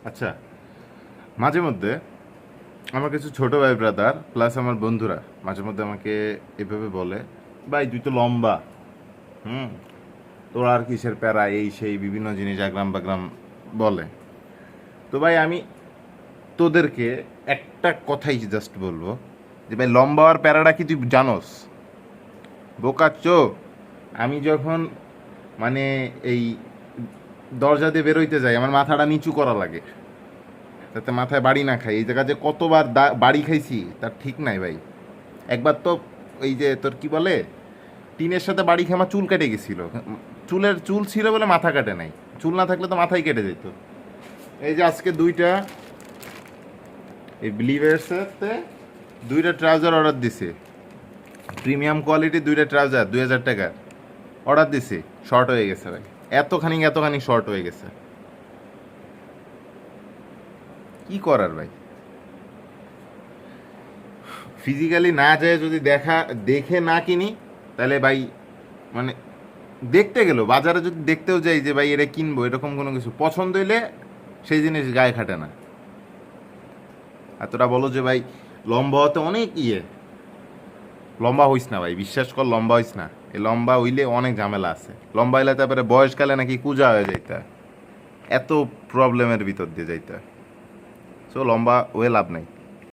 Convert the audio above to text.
আচ্ছা, মাঝে মধ্যে আমার কিছু ছোট ভাই ব্রাদার প্লাস আমার বন্ধুরা মাঝে মধ্যে আমাকে এভাবে বলে, ভাই তুই তো লম্বা, হুম, তোর আর কিসের প্যারা, এই সেই বিভিন্ন জিনিস আগ্রাম বাগ্রাম বলে। তো ভাই আমি তোদেরকে একটা কথাই জাস্ট বলবো যে ভাই লম্বা আর প্যারাটা কি তুই জানোস? বোকাচ্চো। আমি যখন মানে এই দরজা দিয়ে বেরোইতে যাই আমার মাথাটা নিচু করা লাগে যাতে মাথায় বাড়ি না খাই। এই জায়গা যে কতবার বাড়ি খাইছি তার ঠিক নাই ভাই। একবার তো এই যে তোর কি বলে টিনের সাথে বাড়ি খেয়ে আমার চুল কেটে গেছিল। চুল ছিল বলে মাথা কাটে নাই, চুল না থাকলে তো মাথায় কেটে যেত। এই যে আজকে এই বিলিভার্সেতে দুইটা ট্রাউজার অর্ডার দিছে, প্রিমিয়াম কোয়ালিটি দুইটা ট্রাউজার 2000 টাকা অর্ডার দিছি, শর্ট হয়ে গেছে ভাই। এতখানি শর্ট হয়ে গেছে, কি করার ভাই। ফিজিক্যালি না যায় যদি দেখে না কিনি তাহলে ভাই মানে দেখতে গেল বাজারে যদি দেখতেও যাই যে ভাই এটা কিনবো, এরকম কোনো কিছু পছন্দ হইলে সেই জিনিস গায়ে খাটে না। আর তোরা বলো যে ভাই লম্বা হতে অনেক লম্বা হইস না ভাই, বিশ্বাস কর লম্বা হইস না। এই লম্বা হইলে অনেক ঝামেলা আছে, লম্বা হইলে তারপরে বয়সকালে নাকি কুজা হয়ে যাইতে হয়, এত প্রবলেমের ভিতর দিয়ে যাইতে হয়। সো লম্বা হয়ে লাভ নাই।